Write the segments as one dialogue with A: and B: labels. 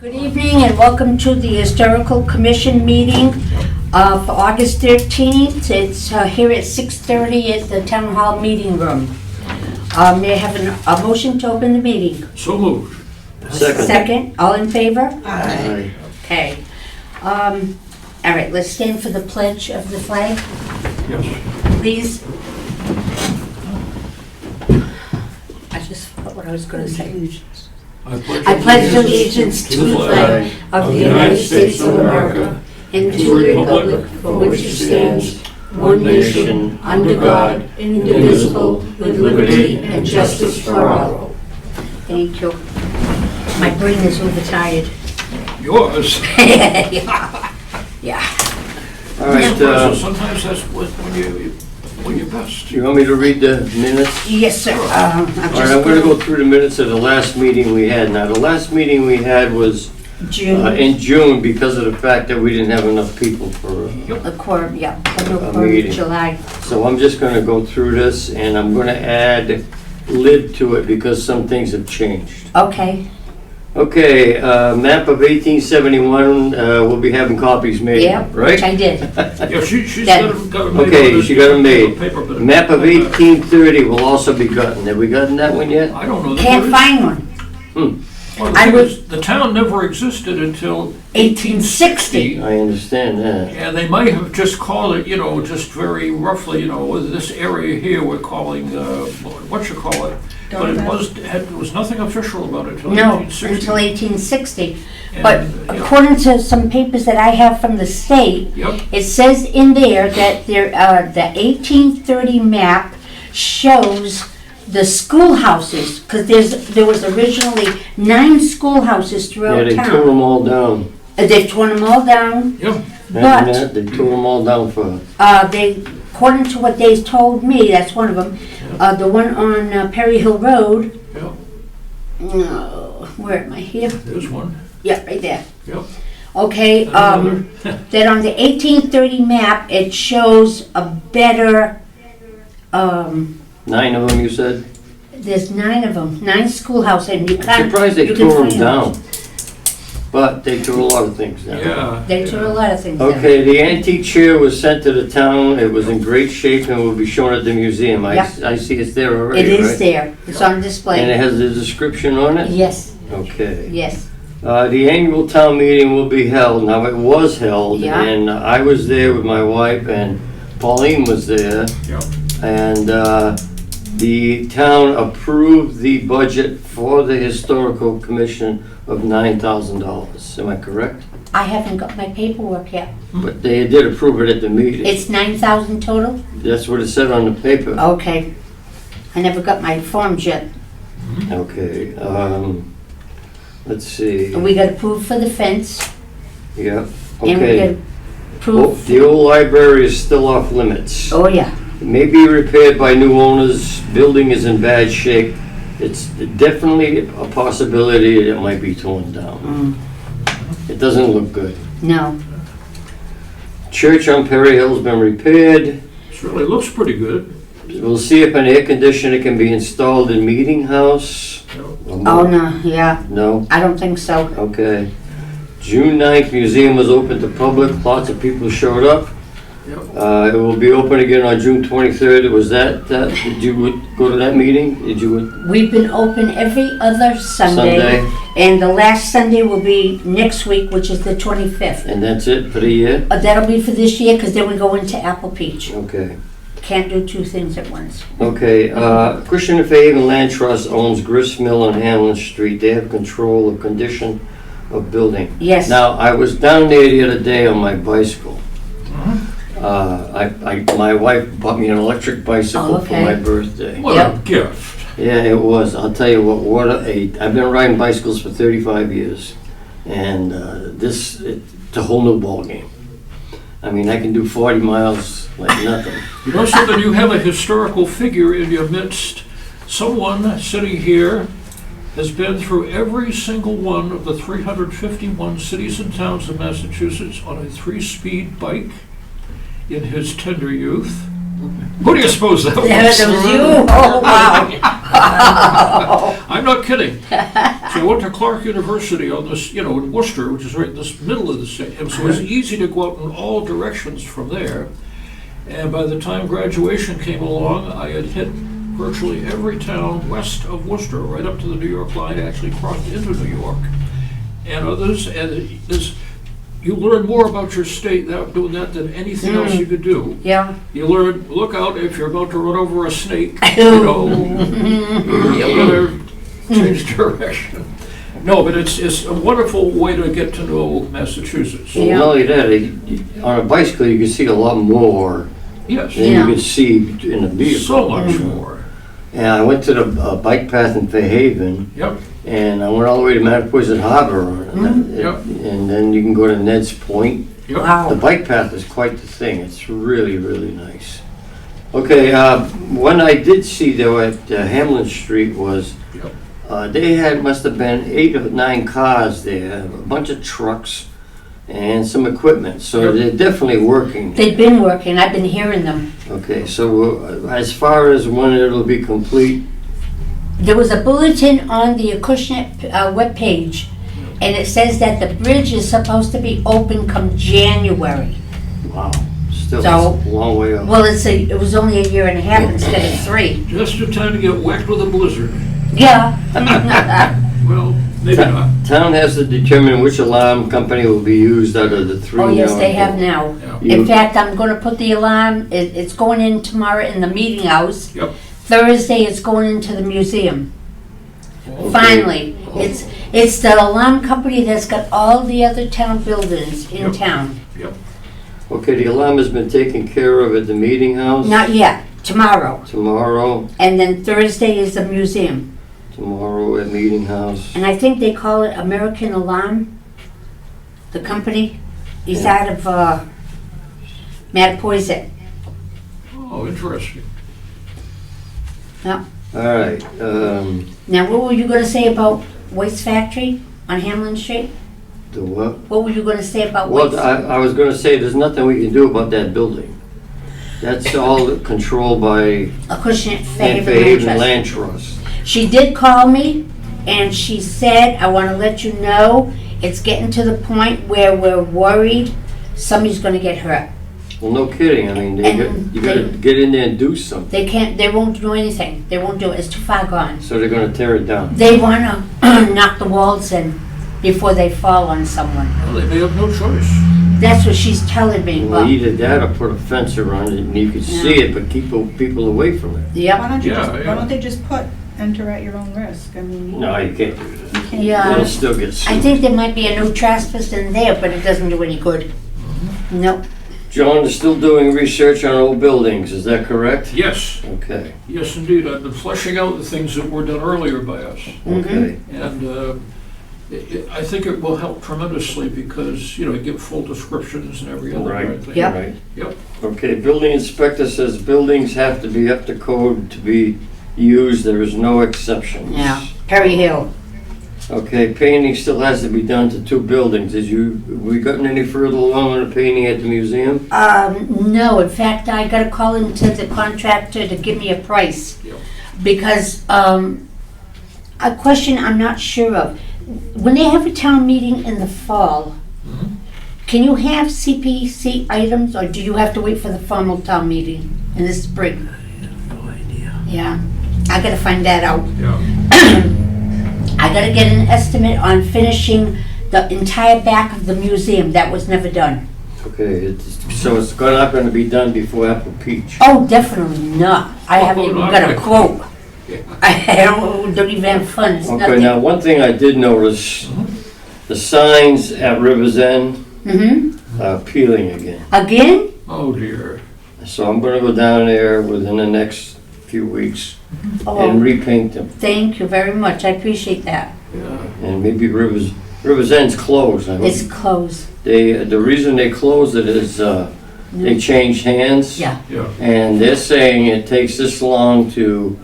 A: Good evening and welcome to the Historical Commission meeting for August 13th. It's here at 6:30 at the Town Hall Meeting Room. May I have a motion to open the meeting?
B: So moved.
A: Second. All in favor?
B: Aye.
A: Okay. All right, let's stand for the pledge of the flag,
B: Yes.
A: please. I just forgot what I was going to say. I pledge allegiance to the flag of the United States of America and to the republic for which it stands, one nation, under God, indivisible, with liberty and justice for all. Thank you. My brain is overtired.
B: Yours.
A: Yeah.
C: All right,
B: Sometimes that's when you're best.
C: you want me to read the minutes?
A: Yes, sir.
C: All right, I'm going to go through the minutes of the last meeting we had. Now, the last meeting we had was
A: June.
C: in June because of the fact that we didn't have enough people for,
A: A quorum, yeah. A quorum
C: meeting.
A: in July.
C: so I'm just going to go through this and I'm going to add lid to it because some things have changed.
A: Okay.
C: Okay, map of 1871, we'll be having copies made,
A: Yeah,
C: right?
A: which I did.
B: Yeah, she's
A: That-
B: got it made.
C: Okay, she got 'em made.
B: Paper, but-
C: Map of 1830 will also be gotten. Have we gotten that one yet?
B: I don't know.
A: Can't find one.
B: Well,
A: I
B: the town never existed until
A: 1860.
C: I understand that.
B: And they might have just called it, just very roughly, this area here we're calling, whatchamacallit. But it was nothing official about it until
A: No,
B: 1860.
A: until 1860.
B: And,
A: But
B: yeah.
A: according to some papers that I have from the state,
B: Yep,
A: it says in there that the 1830 map shows the schoolhouses, because there was originally 9 schoolhouses
C: Yeah,
A: throughout
C: they tore
A: town.
C: them all down.
A: They've torn them all down,
B: yep.
A: But-
C: Imagine that, they tore them all down for,
A: according to what they told me, that's one of them, the one on Perry Hill Road,
B: Yep,
A: where am I here?
B: there's one.
A: Yeah, right there.
B: Yep.
A: Okay,
B: Another.
A: that on the 1830 map, it shows a better,
C: 9 of them, you said?
A: there's 9 of them, 9 schoolhouse, and you
C: I'm
A: can't.
C: surprised they
A: you can
C: tore them
A: find
C: down. But they tore a lot of things down.
B: Yeah.
A: They tore a lot of things down.
C: Okay, the antique chair was sent to the town. It was in great shape and will be shown at the museum. I
A: Yep.
C: I see it's there already,
A: It
C: right?
A: is there, it's on
C: And it
A: display.
C: has a description on it?
A: Yes,
C: Okay.
A: yes.
C: The annual town meeting will be held. Now, it was held,
A: Yeah.
C: and I was there with my wife, and Pauline was there.
B: Yep.
C: And the town approved the budget for the Historical Commission of $9,000. Am I correct?
A: I haven't got my paperwork yet.
C: But they did approve it at the meeting.
A: It's 9,000 total?
C: That's what it said on the paper.
A: Okay. I never got my forms yet.
C: Okay, let's see.
A: And we got approved for the fence,
C: Yeah,
A: and we got
C: okay.
A: approved.
C: The old library is still off limits.
A: Oh, yeah.
C: It may be repaired by new owners. Building is in bad shape. It's definitely a possibility that it might be torn down. It doesn't look good.
A: No.
C: Church on Perry Hill's been repaired.
B: It really looks pretty good.
C: We'll see if an air conditioner can be installed in Meeting House.
A: Oh, no, yeah.
C: No?
A: I don't think so.
C: Okay. June 9th, museum was open to public. Lots of people showed up.
B: Yep.
C: It will be open again on June 23rd. Was that, did you go to that meeting? Did you?
A: We've been open every other Sunday.
C: Sunday.
A: And the last Sunday will be next week, which is the 25th.
C: And that's it for the year?
A: That'll be for this year, because then we go into Apple Peach.
C: Okay.
A: Can't do 2 things at once.
C: Okay, Christian Faven Land Trust owns Grist Mill on Hamlin Street. They have control of condition of building.
A: Yes.
C: Now, I was down there the other day on my bicycle. My wife bought me an electric bicycle
A: Oh,
C: for
A: okay.
C: my birthday.
B: What
A: Yep.
B: a gift.
C: Yeah, it was. I'll tell you what I've been riding bicycles for 35 years. And it's a whole new ballgame. I mean, I can do 40 miles like nothing.
B: You know something, you have a historical figure in your midst. Someone sitting here has been through every single one of the 351 cities and towns of Massachusetts on a 3-speed bike in his tender youth. Who do you suppose that was?
A: That was you? Oh, wow.
B: I'm not kidding. So I went to Clark University on this, in Worcester, which is right in the middle of the state. And so it was easy to go out in all directions from there. And by the time graduation came along, I had hit virtually every town west of Worcester, right up to the New York line, actually crossed into New York. And others, and you learn more about your state doing that than anything else you could do.
A: Yeah.
B: You learn, look out if you're about to run over a snake, you better change direction. No, but it's a wonderful way to get to know Massachusetts.
C: Well, not only that, on a bicycle you can see a lot more
B: Yes,
C: than you can see in a vehicle.
B: so much more.
C: And I went to the bike path in Fairhaven,
B: Yep,
C: and I went all the way to Mattapoisett Harbor on it.
B: Yep.
C: And then you can go to Ned's Point.
B: yep.
C: The
A: Wow.
C: bike path is quite the thing. It's really, really nice. Okay, one I did see though at Hamlin Street was
B: Yep.
C: they must have been 8 or 9 cars there, a bunch of trucks, and some equipment. So
B: Yep.
C: they're definitely working.
A: They've been working, I've been hearing them.
C: Okay, so as far as when it'll be complete,
A: There was a bulletin on the Acushnet webpage, and it says that the bridge is supposed to be open come January.
C: wow, still
A: So-
C: it's a long way off.
A: Well, it was only a year and a half instead of 3.
B: Just in time to get whacked with a blizzard.
A: Yeah.
B: Well, maybe not.
C: Town has to determine which alarm company will be used out of the 3.
A: Oh, yes, they
C: now.
A: have now.
B: Yeah.
A: In fact, I'm gonna put the alarm, it's going in tomorrow in the meeting house.
B: Yep.
A: Thursday, it's going into the museum.
B: Okay.
A: Finally, it's the alarm company that's got all the other town buildings in
B: Yep.
A: town.
C: Okay, the alarm has been taken care of at the meeting house.
A: Not yet, tomorrow.
C: Tomorrow
A: And then Thursday is the museum.
C: at meeting house.
A: And I think they call it American Alarm, the company. He's
C: Yeah.
A: out of Mattapoisett.
B: Oh, interesting.
C: All right,
A: Now, what were you gonna say about Waste Factory on Hamlin Street?
C: the what?
A: What were you gonna say about
C: Well,
A: waste?
C: I was gonna say, there's nothing we can do about that building. That's all controlled by
A: Acushnet
C: Fairhaven
A: Fairhaven
C: Land Trust.
A: She did call me, and she said, I want to let you know, it's getting to the point where we're worried somebody's going to get hurt.
C: Well, no kidding, I mean,
A: And
C: you gotta get in there and do something.
A: They won't do anything. They won't do it. It's too far gone.
C: So they're gonna tear it down.
A: They want to knock the walls in before they fall on someone.
B: Well, they may have no choice.
A: That's what she's telling me.
C: Well,
A: But,
C: either that or put a fence around it and you could see it, but keep people away from it.
A: yep.
D: Why don't you
B: Yeah,
D: just,
B: yeah.
D: why don't they just put enter at your own risk? I mean,
C: No, you can't do
D: you
C: that.
D: can't.
A: Yeah.
C: You'll still get
A: I
C: sued.
A: think there might be a no trespass in there, but it doesn't do any good. Nope.
C: John is still doing research on old buildings, is that correct?
B: Yes,
C: Okay,
B: yes indeed. I've been fleshing out the things that were done earlier by us.
C: okay.
B: And I think it will help tremendously because, you give full descriptions and every other
C: Right.
B: thing.
A: Yep.
C: Right.
B: Yep.
C: Okay, building inspector says buildings have to be up to code to be used, there is no exceptions.
A: Yeah. Perry Hill.
C: Okay, painting still has to be done to 2 buildings. We gotten any further along on the painting at the museum?
A: No, in fact, I got a call into the contractor to give me a price.
B: Yep.
A: Because, a question I'm not sure of. When they have a town meeting in the fall,
B: Mhm.
A: can you have CPC items, or do you have to wait for the formal town meeting in the spring?
B: No idea.
A: Yeah, I gotta find that out.
B: Yeah.
A: I gotta get an estimate on finishing the entire back of the museum. That was never done.
C: Okay, so it's not gonna be done before Apple Peach.
A: Oh, definitely not. I haven't even
B: no,
A: got a
B: I-
A: quote.
B: Yeah.
A: I don't even have funds,
C: Okay,
A: nothing.
C: now, one thing I did notice, the signs at River's End
A: Mm-hmm.
C: are peeling again.
A: Again?
B: Oh dear.
C: So I'm gonna go down there within the next few weeks and
A: Oh,
C: repaint them.
A: thank you very much. I appreciate that.
B: Yeah.
C: And maybe River's End's closed. I
A: It's
C: mean,
A: closed.
C: the reason they closed it is, they changed hands.
A: Yeah.
B: Yeah.
C: And they're saying it takes this long to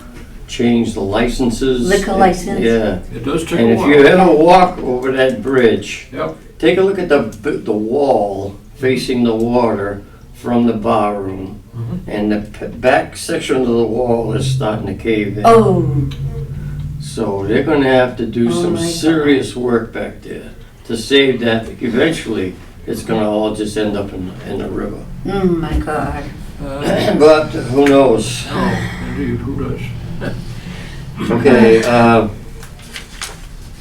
C: change the licenses.
A: Liquor license.
C: Yeah.
B: It does take
C: And
B: a
C: if
B: while.
C: you ever walk over that bridge,
B: Yep.
C: take a look at the wall facing the water from the bar room.
B: Mhm.
C: And the back section of the wall is starting to cave in.
A: Oh,
C: So they're gonna have to do
A: Oh
C: some
A: my God.
C: serious work back there to save that. Eventually, it's gonna all just end up in the river.
A: Oh my God.
C: But who knows?
B: Oh, indeed, who does?
C: Okay,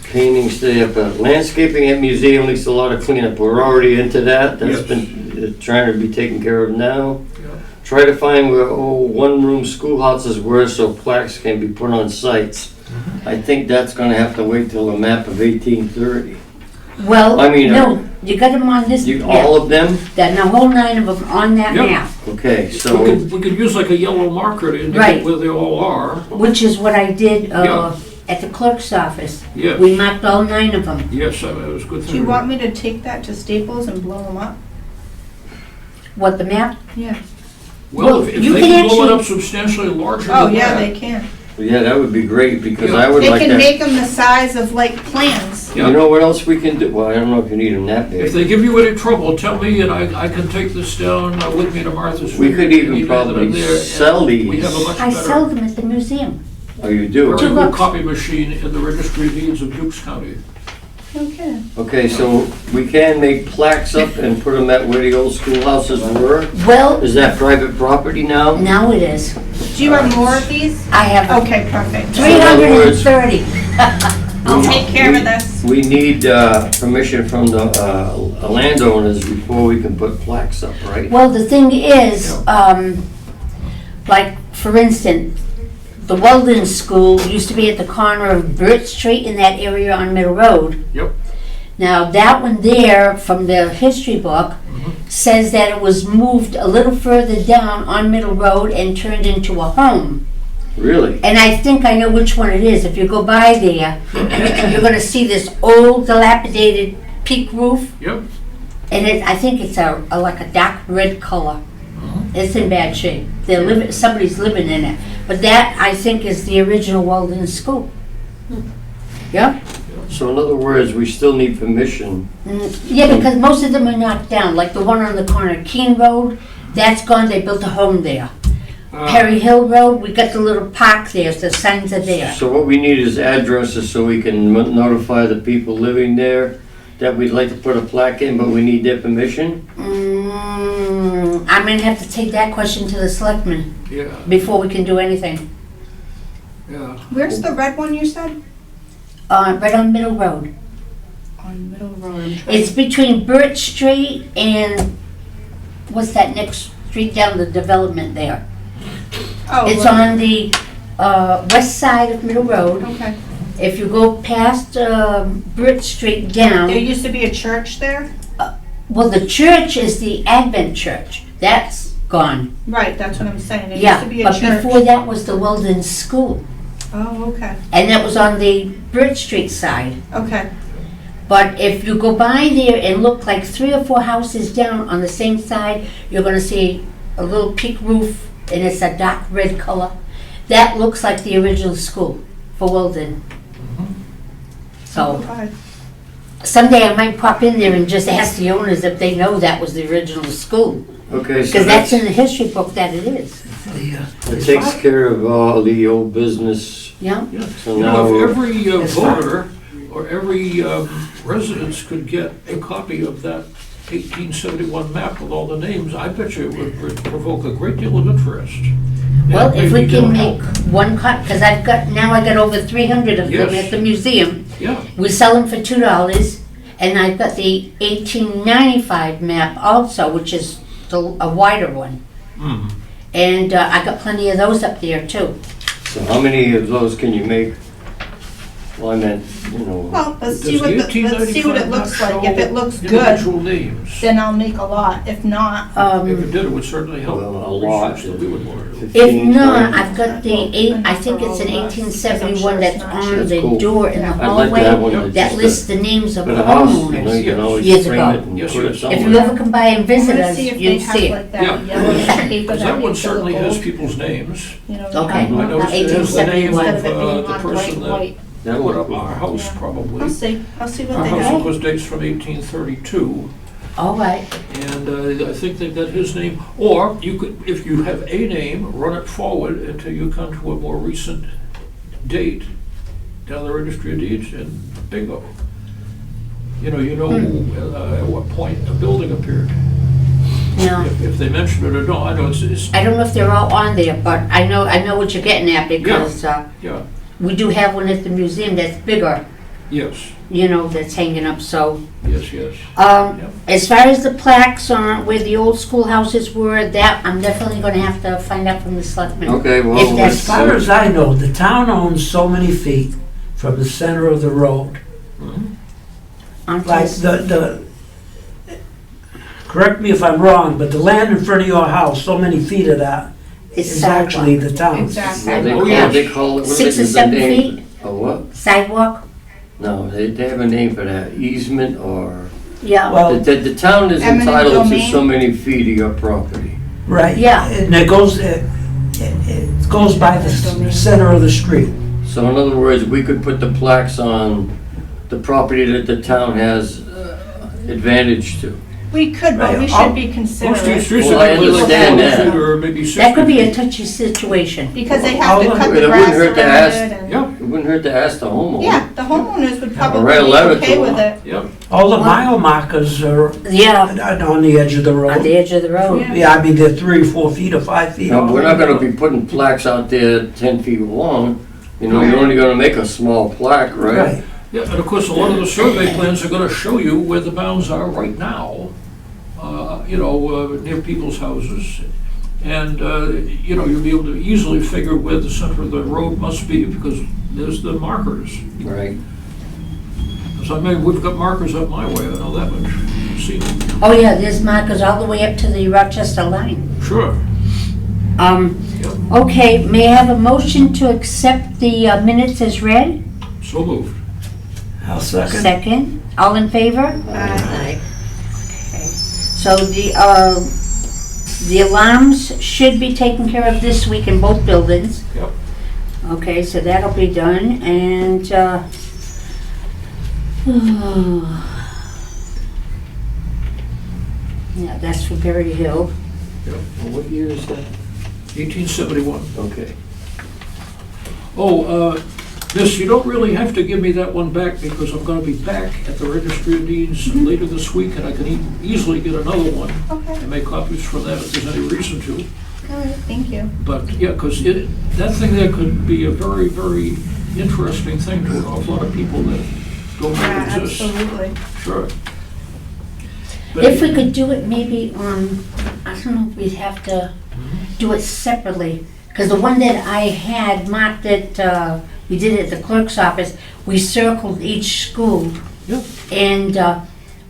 C: cleaning stay up, landscaping at museum needs a lot of cleanup. We're already into that. That's
B: Yes.
C: been trying to be taken care of now.
B: Yeah.
C: Try to find where one-room schoolhouses were so plaques can be put on sites. I think that's gonna have to wait till a map of 1830.
A: Well,
C: I mean,
A: no, you got them on this map.
C: All of them?
A: That, the whole 9 of them on that
B: Yep.
A: map,
C: Okay,
B: We
C: so,
B: could use like a yellow marker to indicate
A: Right.
B: where they all are.
A: which is what I did
B: Yeah.
A: at the clerk's office.
B: Yes,
A: We marked all 9 of them.
B: yes, that was a good thing.
D: Do you want me to take that to Staples and blow them up?
A: What, the map?
D: Yeah.
B: Well, if
A: you
B: they
A: can
B: can blow it
A: actually-
B: up substantially larger
D: Oh,
B: than
D: yeah,
B: that.
D: they can.
C: yeah, that would be great, because
B: Yeah.
C: I would
D: They
C: like
D: can
C: that.
D: make them the size of like plans.
C: You know what else we can do? Well, I don't know if you need them that
B: If
C: big.
B: they give you any trouble, tell me and I can take this down with me to Martha's.
C: We could
B: Vineyard,
C: even
B: leave it
C: probably
B: in there, and
C: sell
B: We
C: these.
B: have a much
A: I sell
B: better,
A: them at the museum.
C: Oh, you do?
B: very
A: Two
B: good
A: bucks.
B: copy machine in the registry of deeds of Dukes County.
D: Okay.
C: Okay, so we can make plaques up and put them at where the old schoolhouses were?
A: Well,
C: Is that private property now?
A: now it is.
D: Do you have more of these?
A: I have
D: Okay, perfect.
A: 330.
D: I'll take care of this.
C: We need permission from the landowners before we can put plaques up, right?
A: Well, the thing is, like, for instance, the Weldon School used to be at the corner of Burt Street in that area on Middle Road.
B: Yep.
A: Now, that one there, from the history book, says that it was moved a little further down on Middle Road and turned into a home.
C: Really?
A: And I think I know which one it is. If you go by there, you're gonna see this old dilapidated peak roof.
B: Yep.
A: And I think it's like a dark red color. It's in bad shape. Somebody's living in it. But that, I think, is the original Weldon School. Yeah?
C: So in other words, we still need permission.
A: Yeah, because most of them are knocked down. Like the one on the corner of Keene Road, that's gone. They built a home there. Perry Hill Road, we got the little park there. The signs are there.
C: So what we need is addresses so we can notify the people living there that we'd like to put a plaque in, but we need their permission?
A: I'm gonna have to take that question to the selectmen
B: Yeah,
A: before we can do anything.
B: yeah.
D: Where's the red one you said?
A: Right on Middle Road.
D: On Middle Road.
A: It's between Burt Street and what's that next street down the development there?
D: Oh,
A: It's
D: right.
A: on the west side of Middle Road.
D: Okay.
A: If you go past Burt Street down,
D: There used to be a church there?
A: well, the church is the Advent Church. That's gone.
D: Right, that's what I'm saying. There used
A: Yeah,
D: to be a
A: but
D: church.
A: before that was the Weldon School.
D: Oh, okay.
A: And that was on the Burt Street side.
D: Okay.
A: But if you go by there and look like 3 or 4 houses down on the same side, you're gonna see a little peak roof and it's a dark red color. That looks like the original school for Weldon. So
D: Okay.
A: someday I might pop in there and just ask the owners if they know that was the original school.
C: Okay, so
A: Because that's in the history book that it is.
C: that takes care of all the old business.
A: Yeah?
B: Yeah.
C: So
B: You
C: now,
B: know, if every
A: That's fine.
B: voter or every residence could get a copy of that 1871 map with all the names, I bet you it would provoke a great deal of interest.
A: Well,
B: And
A: if we
B: maybe
A: can
B: they'll
A: make
B: help.
A: one cut, because I got over 300 of them
B: Yes.
A: at the museum.
B: Yeah,
A: We sell them for $2, and I've got the 1895 map also, which is a wider one. And I got plenty of those up there too.
C: so how many of those can you make? Well, I meant,
D: Well, let's
B: does
D: see what
B: the
D: let's see what
B: 1895
D: it looks
B: map
D: like. If
B: show
D: it looks good,
B: individual names?
D: then I'll make a lot. If not,
B: If it did, it would certainly help.
C: Well, a lot.
B: research that we would want to do.
A: If
C: 15,
A: not,
C: 20?
A: I've got I think it's an 1871 that's on
C: That's
A: the
C: cool.
A: door in the
D: Yeah.
C: I'd like to have one
A: hallway
C: that's
A: that
C: just
A: lists the names of
C: for
A: the
C: the house, you
A: homeowners.
C: can always
A: Years
C: frame
A: ago.
C: it and
B: Yes,
C: put it
B: yes.
A: If you
C: somewhere.
A: ever come by and
D: I'm
A: visit
D: gonna
A: us,
D: see if they
A: you'd
D: have
A: see it.
D: like that
B: Yeah.
D: yellow paper
B: Because that one
D: makes it
B: certainly
D: look
B: has
D: old.
B: people's names.
D: You know,
A: Okay.
B: I noticed it has the name
A: 1871.
D: instead
B: of
D: of it being
B: the
D: on
B: person
D: bright
B: that
D: white.
C: That
B: put
C: would
B: up
C: be
B: our house,
D: Yeah.
B: probably.
D: I'll see what
B: Our
D: they
B: house,
D: have.
B: of course, dates from 1832,
A: All right.
B: and I think they've got his name. Or you could, if you have a name, run it forward until you come to a more recent date, down the registry of deeds, and bingo. You know at what point a building appeared.
A: No.
B: If they mention it or don't, I know it's
A: I don't know if they're all on there, but I know what you're getting at because
B: yeah,
A: we do have one at the museum that's bigger,
B: yes,
A: that's hanging up, so.
B: yes.
A: As far as the plaques on where the old schoolhouses were, that I'm definitely gonna have to find out from the selectmen.
C: Okay, well,
A: If that's-
E: As far as I know, the town owns so many feet from the center of the road.
B: Mhm.
E: Like correct me if I'm wrong, but the land in front of your house, so many feet of that
A: It's
E: is actually the town's.
D: Exactly.
C: Well, they
B: Oh,
C: call,
B: yeah.
C: they call it, what
A: 6 or
C: is the
A: 7
C: name?
A: feet
C: A what?
A: sidewalk.
C: No, they have a name for that, easement or,
A: Yeah.
E: Well,
C: the town is
D: Eminent
C: entitled to
D: domain?
C: so many feet of your property.
E: right.
A: Yeah.
E: And it goes by the center of the street.
C: So in other words, we could put the plaques on the property that the town has advantage to.
D: We could, but we
E: Right.
D: should be
B: Most of these
D: considerate,
B: streets
C: Well,
B: are
C: I
B: gonna be like
C: understand
B: 40
C: that.
B: feet or maybe 60
A: That could be a
B: feet.
A: touchy situation.
D: because they have to
E: Well,
D: cut
C: it
D: the
C: wouldn't
D: grass
C: hurt to
D: around
C: ask-
D: it and.
B: Yeah,
C: It wouldn't hurt to ask the homeowner.
D: Yeah, the homeowners would probably
C: write a
D: be
C: letter
D: okay
C: to
D: with
C: them.
D: it.
B: yeah.
E: All the mile markers are
A: Yeah,
E: on the edge of the
A: on
E: road.
A: the edge of the road.
D: Yeah.
E: Yeah, I mean, they're 3 or 4 feet or 5 feet.
C: No, we're not gonna
E: off.
C: be putting plaques out there 10 feet long. You're only gonna make a small plaque, right?
E: Right.
B: Yeah, and of course, a lot of the survey plans are gonna show you where the bounds are right now, near people's houses. And, you'll be able to easily figure where the center of the road must be because there's the markers.
C: Right.
B: So we've got markers up my way, I know that much. See them?
A: Oh, yeah, there's markers all the way up to the Rochester line.
B: Sure.
A: Okay, may I have a motion to accept the minutes as read?
B: So moved.
E: I'll second.
A: Second, all in favor?
D: Aye.
A: So the alarms should be taken care of this week in both buildings.
B: Yep.
A: Okay, so that'll be done, and, yeah, that's for Berry Hill.
C: Well, what year is that?
B: 1871.
C: Okay.
B: Oh, this, you don't really have to give me that one back because I'm gonna be back at the Registry of Deeds later this week and I can easily get another one
D: Okay,
B: and make copies from that if there's any reason to.
D: all right, thank you.
B: But, yeah, because that thing there could be a very, very interesting thing to an awful lot of people that don't know
D: Yeah,
B: it exists.
D: absolutely.
B: Sure. But-
A: If we could do it maybe on, I don't know, if we'd have to do it separately, because the one that I had marked that we did at the clerk's office, we circled each school.
B: Yeah.
A: And,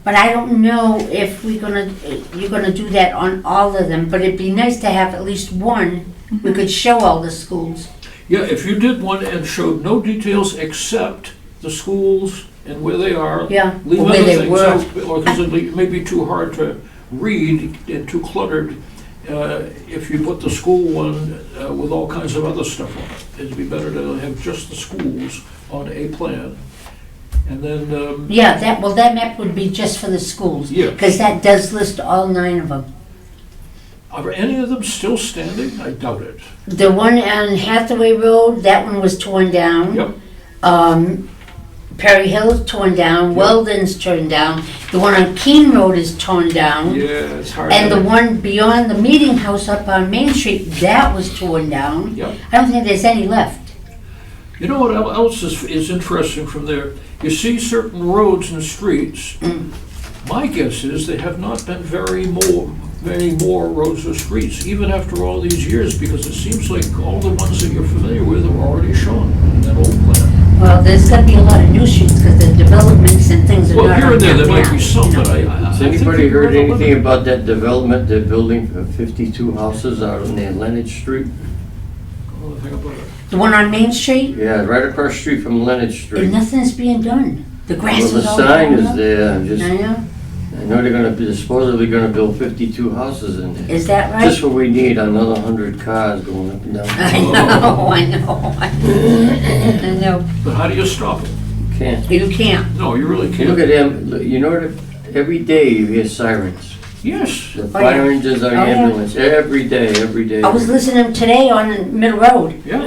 A: but I don't know if you're gonna do that on all of them, but it'd be nice to have at least one, we could show all the schools.
B: Yeah, if you did one and showed no details except the schools and where they are,
A: Yeah,
B: leave
A: where
B: other
A: they
B: things
A: were.
B: out, or because it may be too hard to read and too cluttered. If you put the school one with all kinds of other stuff on it, it'd be better to have just the schools on a plan. And then,
A: Yeah, that map would be just for the schools.
B: Yeah.
A: Because that does list all 9 of them.
B: are any of them still standing? I doubt it.
A: The one on Hathaway Road, that one was torn down.
B: Yep,
A: Perry Hill's torn down, Weldon's torn down, the one on Keene Road is torn down.
B: yeah, it's hard.
A: And
B: to-
A: the one beyond the meeting house up on Main Street, that was torn down.
B: Yep.
A: I don't think there's any left.
B: You know what else is interesting from there? You see certain roads and streets. My guess is they have not been many more roads or streets, even after all these years, because it seems like all the ones that you're familiar with are already shown in that old plan.
A: Well, there's gonna be a lot of new streets because the developments and things are not
B: Well,
A: on
B: here and there
A: that
B: might
A: map,
B: be some,
A: you know.
B: but I
C: Has
B: think
C: anybody
B: you're
C: heard
B: right on
C: anything
B: limit.
C: about that development they're building for 52 houses out on near Leonard Street?
B: Oh, the thing about it.
A: The one on Main Street,
C: Yeah, right across the street from Leonard Street.
A: nothing's being done. The grass
C: Well,
A: is
C: the
A: all
C: sign
A: grown
C: is
A: up.
C: there,
A: I know.
C: I know they're supposedly gonna build 52 houses in there.
A: Is that right?
C: Just what we need, another 100 cars going up and down.
A: I know, I know.
B: But how do you stop it?
C: Can't.
A: You can't.
B: No, you really
C: You look
B: can't.
C: at them, you know that every day you hear sirens.
B: Yes.
C: The
A: yeah.
C: fire engines or
A: Oh, yeah.
C: ambulance, every day.
A: I was listening today on Middle Road.
B: Yeah.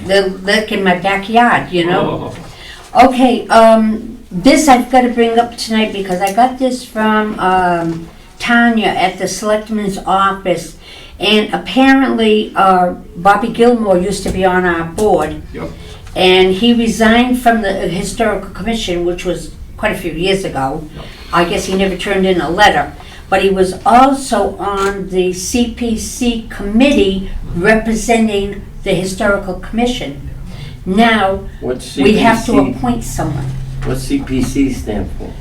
A: They're like in my backyard, you know?
B: Oh,
A: Okay, this I've got to bring up tonight because I got this from Tanya at the Selectman's office. And apparently, Bobby Gilmore used to be on our board.
B: Yep.
A: And he resigned from the Historical Commission, which was quite a few years ago.
B: Yep.
A: I guess he never turned in a letter. But he was also on the CPC committee representing the Historical Commission. Now,
C: What's
A: we have to
C: CPC?
A: appoint someone.
C: What's CPC stand for?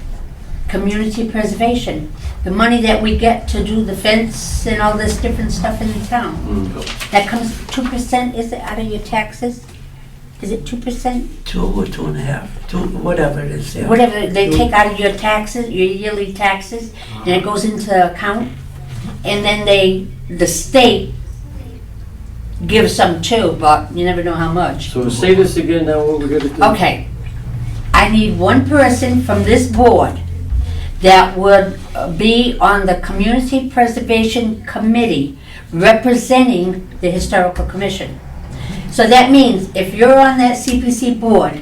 A: Community preservation. The money that we get to do the fence and all this different stuff in the town. That comes 2%, is it, out of your taxes? Is it 2%?
E: 2 or 2.5, 2, whatever it is. Yeah.
A: Whatever they take out of your taxes, your yearly taxes, and it goes into account. And then the state gives some too, but you never know how much.
C: So say this again now, what we're gonna do?
A: Okay, I need one person from this board that would be on the Community Preservation Committee representing the Historical Commission. So that means if you're on that CPC board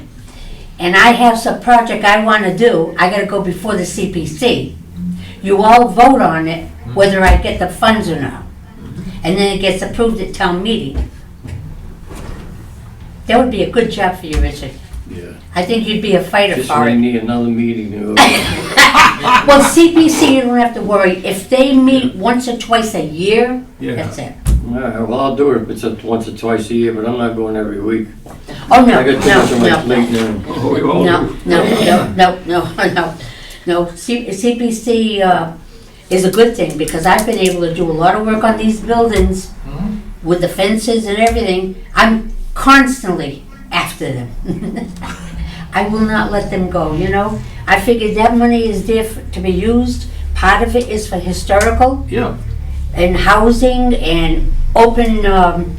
A: and I have some project I want to do, I got to go before the CPC. You all vote on it, whether I get the funds or not. And then it gets approved at town meeting. That would be a good job for you, Richard.
C: Yeah.
A: I think you'd be a fighter
C: Just
A: for
C: ring
A: it.
C: me another meeting.
A: Well, CPC, you don't have to worry. If they meet once or twice a year,
B: Yeah.
A: that's it.
C: Alright, well, I'll do it if it's once or twice a year, but I'm not going every week.
A: Oh, no,
C: I got too much on my
A: no,
C: plate
A: no.
C: now.
B: Oh, we all
A: No,
B: do.
A: no. No, CPC is a good thing because I've been able to do a lot of work on these buildings
B: Mhm.
A: with the fences and everything. I'm constantly after them. I will not let them go, you know? I figured that money is there to be used. Part of it is for historical
B: Yeah,
A: and housing and open land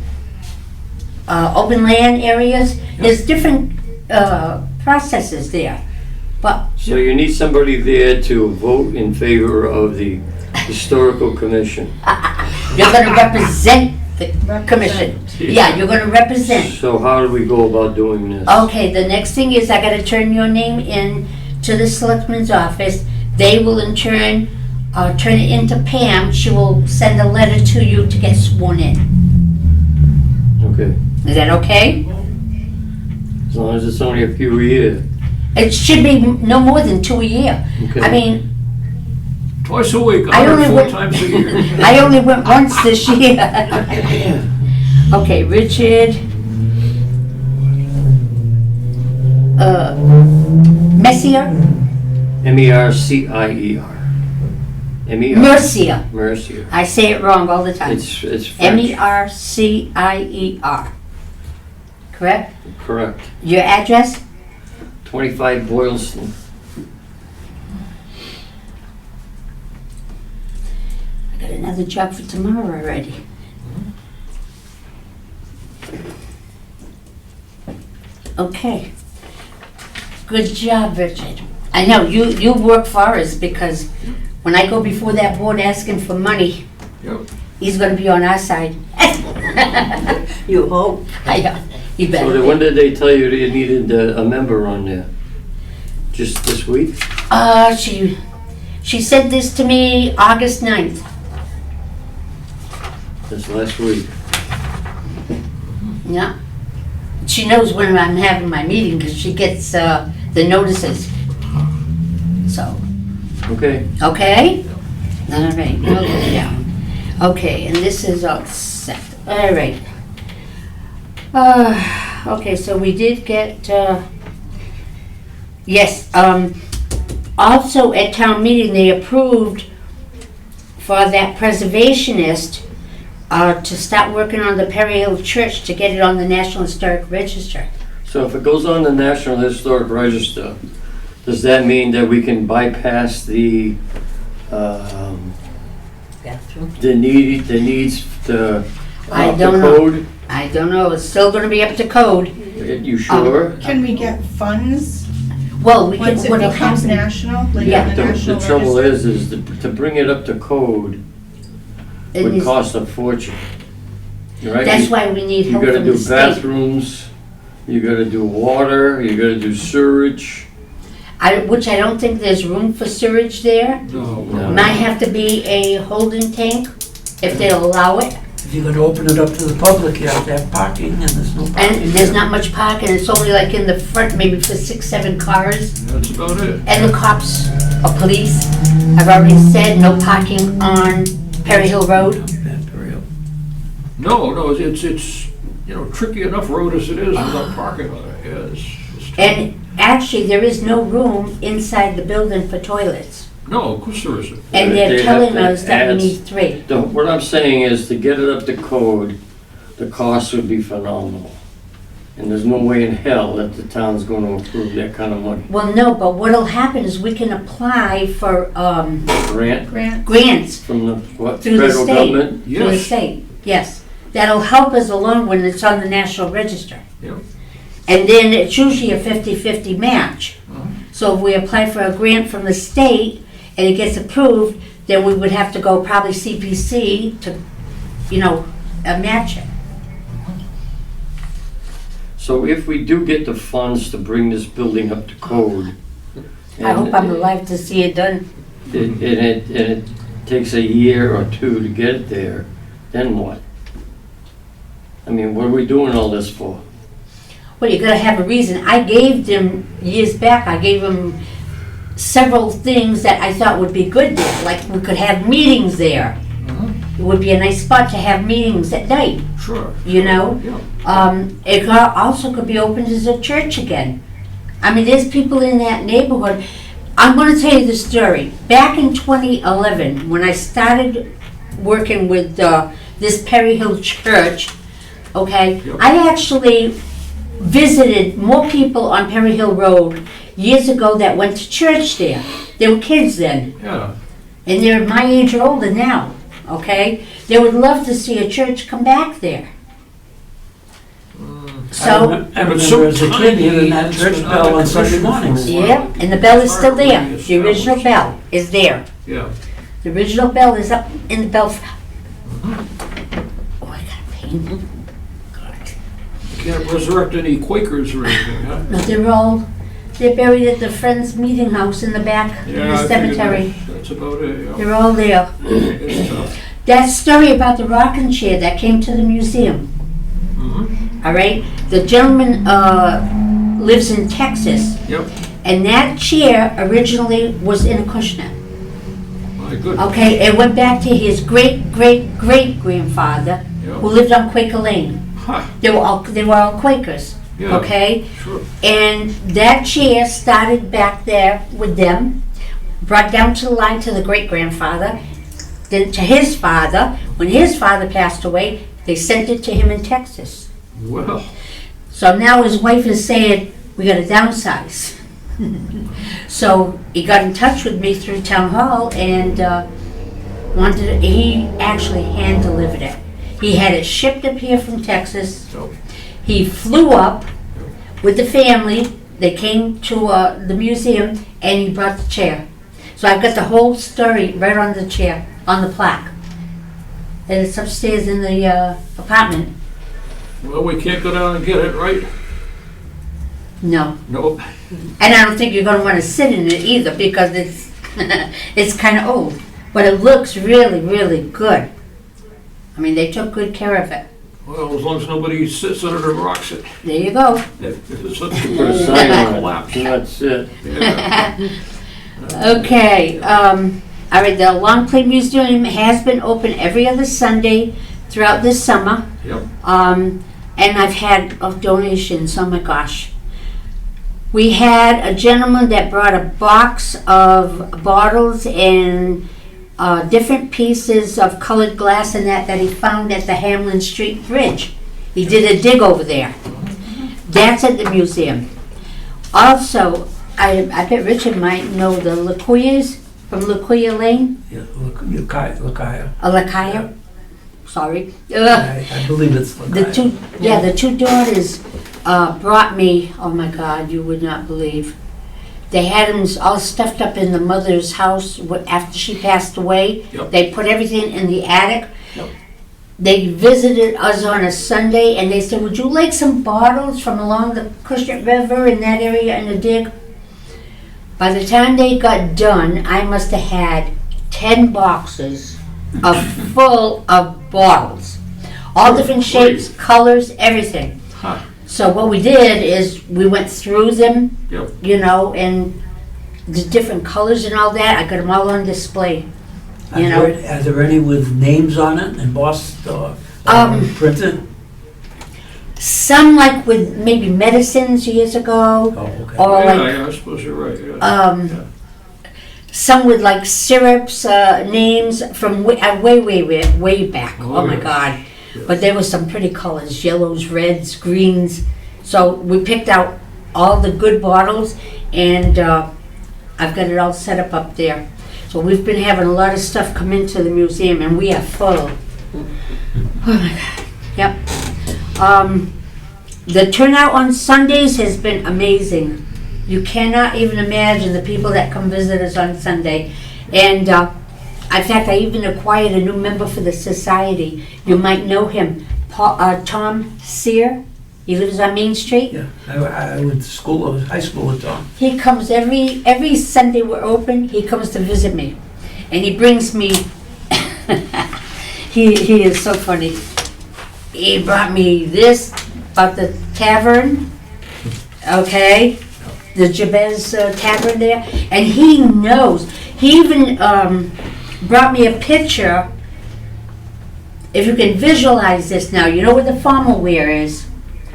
A: areas. There's different processes there. But
C: So you need somebody there to vote in favor of the Historical Commission.
A: you're going to represent the commission. Yeah, you're going to represent.
C: So how do we go about doing this?
A: Okay, the next thing is I got to turn your name in to the selectman's office. They will in turn turn it into Pam. She will send a letter to you to get sworn in.
C: Okay,
A: Is that okay?
C: as long as it's only a few a year.
A: It should be no more than 2 a year.
C: Okay.
A: I mean,
B: twice a week,
A: I only
B: 104
A: went-
B: times a year.
A: I only went once this year. Okay, Richard. Messier?
C: Mercier. M-E-R.
A: Mercier.
C: Mercier.
A: I say it wrong all the time.
C: It's French.
A: Mercier. Correct?
C: Correct.
A: Your address?
C: 25 Boylston.
A: I got another job for tomorrow already. Okay. Good job, Richard. I know, you work for us because when I go before that board asking for money,
B: Yep.
A: he's gonna be on our side. You hope. You
C: So
A: better.
C: when did they tell you they needed a member on there? Just this week?
A: She said this to me August 9th.
C: This last week?
A: Yeah. She knows when I'm having my meeting because she gets the notices. So,
C: Okay.
A: okay? All right, we'll go down. Okay, and this is all set. All right. Okay, so we did get, yes, also at town meeting, they approved for that preservationist to start working on the Perry Hill Church to get it on the National Historic Register.
C: So if it goes on the National Historic Register, does that mean that we can bypass the needs to
A: I
C: the
A: don't know.
C: code?
A: I don't know, it's still gonna be up to code.
C: You sure?
D: Can we get funds
A: Well, we
D: once
A: can,
D: it
A: what'll
D: becomes
A: happen,
D: national, like
A: Yeah.
D: on the national
C: The trouble
D: register?
C: is to bring it up to code
A: it
C: would
A: is-
C: cost a fortune. Right?
A: that's why we need
C: You
A: help
C: gotta
A: from the
C: do
A: state.
C: bathrooms, You gotta do water, you gotta do sewage.
A: Which I don't think there's room for sewage there.
B: No.
A: Might have to be a holding tank, if they'll allow it.
E: If you're gonna open it up to the public, you have to have parking, and there's no parking.
A: And there's not much parking, it's only like in the front, maybe for 6, 7 cars.
B: That's about it.
A: And the cops or police have already said no parking on Perry Hill Road.
B: No, it's tricky enough road as it is without parking on it, yeah. It's tough.
A: And actually, there is no room inside the building for toilets.
B: No, of course there isn't.
A: And
C: They
A: they're
C: have
A: telling
C: to
A: us that we
C: add-
A: need 3.
C: What I'm saying is, to get it up to code, the cost would be phenomenal. And there's no way in hell that the town's gonna approve that kind of money.
A: Well, no, but what'll happen is we can apply for
C: Grant
A: grants
C: from the, what,
A: Through the
C: federal
A: state.
C: government?
A: through the
B: Yes.
A: state. Yes. That'll help us along when it's on the National Register.
B: Yep.
A: And then it's usually a 50-50 match. So if we apply for a grant from the state and it gets approved, then we would have to go probably CPC to, match it.
C: So if we do get the funds to bring this building up to code.
A: I hope I'm alive to see it done.
C: And it takes a year or 2 to get it there, then what? I mean, what are we doing all this for?
A: Well, you gotta have a reason. I gave them, years back, I gave them several things that I thought would be good there. Like we could have meetings there. It would be a nice spot to have meetings at night,
B: Sure.
A: Yeah. It also could be opened as a church again. I mean, there's people in that neighborhood. I'm gonna tell you the story. Back in 2011, when I started working with this Perry Hill Church, okay,
B: Yep.
A: I actually visited more people on Perry Hill Road years ago that went to church there. They were kids then,
B: Yeah.
A: and they're my age or older now, okay? They would love to see a church come back there. So,
E: I
B: but
E: remember
B: so
E: as a kid
B: tiny,
E: hearing that
B: it's
E: church
B: been
E: bell
B: out
E: on
B: of
E: Sunday
B: commission
E: mornings.
B: for a while.
A: yeah, and the bell is still there.
B: Hardly
A: The original
B: established.
A: bell is there.
B: Yeah.
A: The original bell is up in the bell. Oh, I got a pain.
B: You can't resurrect any Quakers or anything, huh?
A: No, they're buried at the Friends Meeting House in the back, in
B: Yeah,
A: the
B: I figured
A: cemetery.
B: That's about it, yeah.
A: They're all there.
B: It's tough.
A: That story about the rocking chair that came to the museum,
B: Mhm.
A: all right? The gentleman lives in Texas,
B: Yep.
A: and that chair originally was in Acushnet.
B: My goodness.
A: Okay, it went back to his great-great-great-grandfather, who
B: Yeah.
A: lived on Quaker Lane.
B: Ha,
A: They were all Quakers,
B: yeah.
A: okay?
B: Sure.
A: And that chair started back there with them, brought down to the line to the great-grandfather, then to his father. When his father passed away, they sent it to him in Texas.
B: Well,
A: So now his wife is saying, we gotta downsize. So he got in touch with me through town hall and he actually hand-delivered it. He had it shipped up here from Texas.
B: so,
A: He flew up with the family. They came to the museum and he brought the chair. So I've got the whole story right on the chair, on the plaque. And it's upstairs in the apartment.
B: well, we can't go down and get it, right?
A: No.
B: Nope.
A: And I don't think you're gonna wanna sit in it either because it's, it's kinda old. But it looks really, really good. I mean, they took good care of it.
B: Well, as long as nobody sits on it or rocks it.
A: There you go.
B: If it's such
C: Put a sign on it,
B: collapse.
C: and that's it.
B: Yeah.
A: Okay, all right, the Long Plain Museum has been open every other Sunday throughout this summer.
B: Yep.
A: And I've had donations, oh my gosh. We had a gentleman that brought a box of bottles and different pieces of colored glass and that he found at the Hamlin Street Bridge. He did a dig over there. That's at the museum. Also, I bet Richard might know the Lakoyas from Lakoya Lane,
E: Yeah, Lakaya.
A: Lakaya, sorry.
E: I believe it's Lakaya.
A: The two daughters brought me, oh my God, you would not believe. They had them all stuffed up in the mother's house after she passed away.
B: Yep.
A: They put everything in the attic.
B: Yep.
A: they visited us on a Sunday, and they said, would you like some bottles from along the Acushnet River in that area in the dig? By the time they got done, I must have had 10 boxes full of bottles. All different shapes, colors, everything.
B: Huh.
A: So what we did is we went through them,
B: Yep.
A: you know, and the different colors and all that. I got them all on display.
E: Are
A: You know.
E: there any with names on it, embossed or printed?
A: Some like with maybe medicines years ago,
E: Oh, okay.
A: or
B: Yeah,
A: like
B: yeah, I suppose you're right, yeah.
A: some with like syrups, names from way back.
B: Oh,
A: Oh my
B: yes.
A: God.
B: Yes.
A: But there was some pretty colors, yellows, reds, greens. So we picked out all the good bottles, and I've got it all set up there. So we've been having a lot of stuff come into the museum, and we are full. Oh my God. Yep. The turnout on Sundays has been amazing. You cannot even imagine the people that come visit us on Sunday. And in fact, I even acquired a new member for the society. You might know him, Tom Sear. He lives on Main Street.
E: Yeah, I went to school, high school with Tom.
A: He comes every Sunday we're open. He comes to visit me, and he brings me. he is so funny. He brought me this about the tavern. Okay, the Jabez Tavern there, and he knows. He even brought me a picture. If you can visualize this now, you know where the formal wear is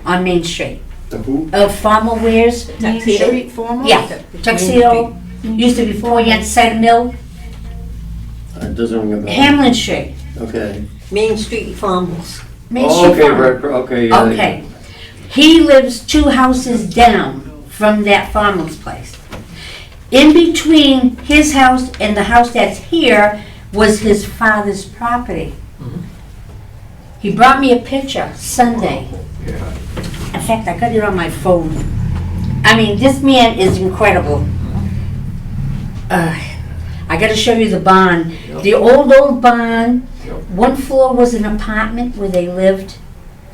A: on Main Street.
C: The who?
A: Formal wears.
D: Main Street formal?
A: Yeah, tuxedo. Used to be before you had Cider Mill.
C: It doesn't ring a bell.
A: Hamlin Street.
C: Okay.
F: Main Street Farmers.
A: Main
C: Oh,
A: Street
C: okay,
A: Farm.
C: right, okay, yeah.
A: Okay. He lives 2 houses down from that farmer's place. In between his house and the house that's here was his father's property. He brought me a picture Sunday.
B: Yeah.
A: In fact, I got it on my phone. I mean, this man is incredible. I got to show you the barn.
B: Yep.
A: The old barn.
B: Yep.
A: One floor was an apartment where they lived.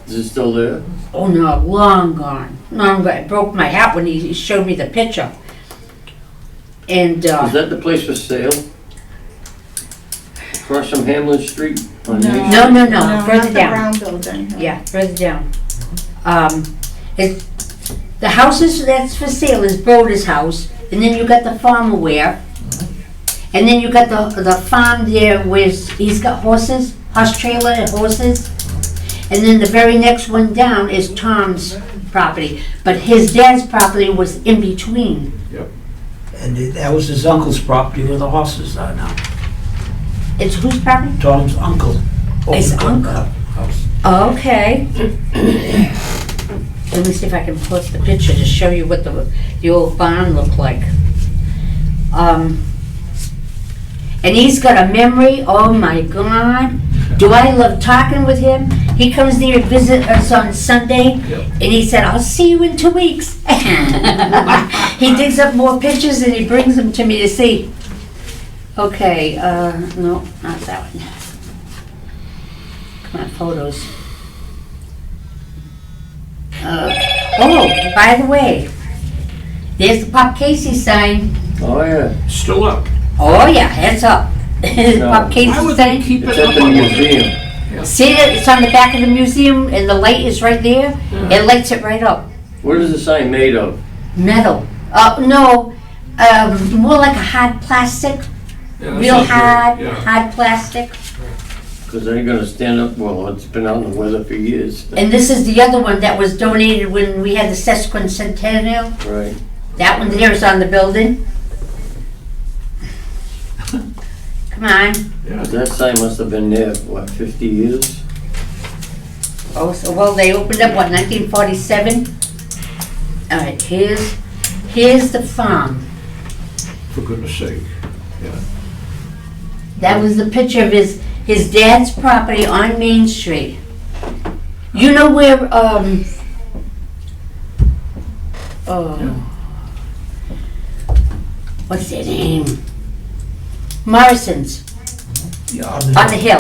C: Is it still there?
A: Oh no, long gone. Long gone. It broke my heart when he showed me the picture. And
C: Is that the place for sale? Across from Hamlin Street? On Main Street?
A: No,
D: not
A: further
D: the
A: down.
D: Brown building.
A: Yeah, further down. The houses that's for sale is Broder's house, and then you got the farmer wear, and then you got the farm there where he's got horses, horse trailer and horses, and then the very next one down is Tom's property, but his dad's property was in between.
E: And that was his uncle's property where the horses are now.
A: It's whose property?
E: Tom's uncle.
A: His
E: owned the
A: uncle.
E: house.
A: Okay. Let me see if I can post the picture to show you what the old barn looked like. And he's got a memory, oh my God. Do I love talking with him? He comes there and visits us on Sunday, and he said, I'll see you in 2 weeks. He digs up more pictures and he brings them to me to see. Okay, no, not that one. Come on, photos. Oh, by the way, there's the Pop Casey sign.
C: Oh, yeah.
B: Still up.
A: Oh yeah, it's up.
C: No.
A: Pop Casey
B: Why would they
A: sign.
B: keep
C: It's
B: it
C: at
B: up
C: the
B: on the
C: museum.
A: See it? It's on the back of the museum, and the light is right there.
B: Yeah.
A: It lights it right up.
C: What is the sign made of?
A: Metal. No, more like a hard plastic.
B: Yeah, that
A: Real
B: sounds right.
A: hard,
B: Yeah.
A: hard plastic.
C: Because they're gonna stand up, well, it's been out in the weather for years.
A: And this is the other one that was donated when we had the sesquicentennial.
C: Right.
A: That one there is on the building. Come on.
B: Yeah.
C: That sign must have been there, what, 50 years?
A: Oh, so, well, they opened up, what, 1947? All right, here's the farm.
B: For goodness sake.
A: That was the picture of his dad's property on Main Street. You know where, what's their name? Morrison's,
E: Yeah,
A: on the hill.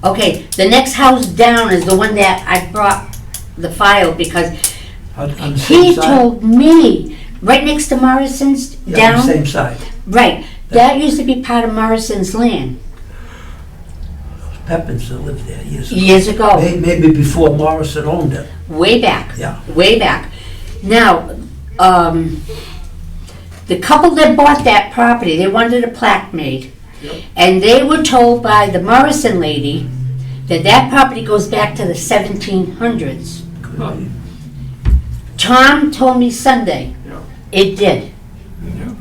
A: Okay, the next house down is the one that I brought the file because
E: On the
A: he
E: same side?
A: told me, right next to Morrison's,
E: Yeah, on the
A: down,
E: same side.
A: right, that used to be part of Morrison's land
E: Pepins that lived there years ago.
A: years ago,
E: Maybe before Morrison owned it,
A: way back.
E: yeah.
A: Way back. Now, the couple that bought that property, they wanted a plaque made.
B: Yep.
A: And they were told by the Morrison lady that that property goes back to the 1700s.
B: Huh.
A: Tom told me Sunday,
B: Yeah.
A: it did.
B: Yeah.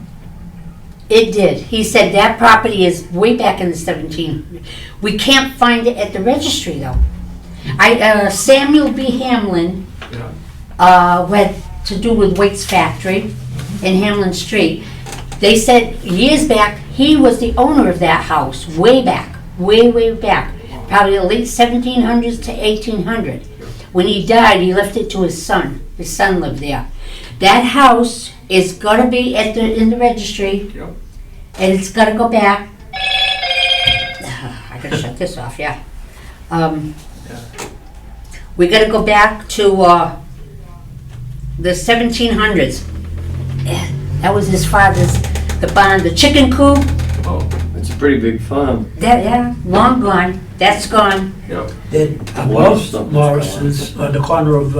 A: It did. He said that property is way back in the 1700s. We can't find it at the registry though. Samuel B. Hamlin, had to do with Waits Factory in Hamlin Street. They said years back, he was the owner of that house, way back, way back. Probably the late 1700s to 1800. When he died, he left it to his son. His son lived there. That house is gonna be in the registry,
B: Yep.
A: and it's gotta go back. I gotta shut this off, yeah. We gotta go back to the 1700s. That was his father's, the barn, the chicken coop.
B: Oh,
C: It's a pretty big farm.
A: That, yeah, long gone. That's gone.
B: yep.
E: Then
C: Lot of stuff
E: above
C: was
E: Morrison's, on the corner of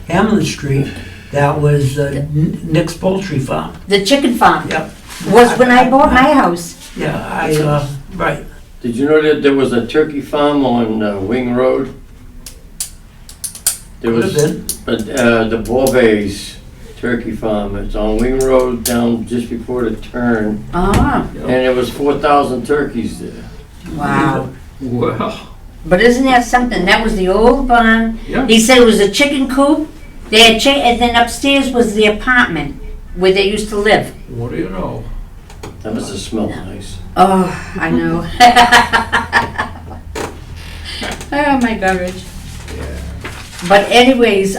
E: Hamlin Street, that was Nick's Poultry Farm.
A: The chicken farm
E: Yep.
A: was when I bought my house.
E: Yeah, right.
C: Did you know that there was a turkey farm on Wing Road? There
E: Could have
C: was
E: been.
C: the Beauvais Turkey Farm. It's on Wing Road down just before the turn.
A: Ah,
C: And there was 4,000 turkeys there.
A: wow.
B: Well,
A: But isn't that something? That was the old barn.
B: yeah.
A: He said it was a chicken coop. They had and then upstairs was the apartment where they used to live.
B: What do you know?
C: That must have smelled nice.
A: Oh, I know. Oh my garbage. But anyways,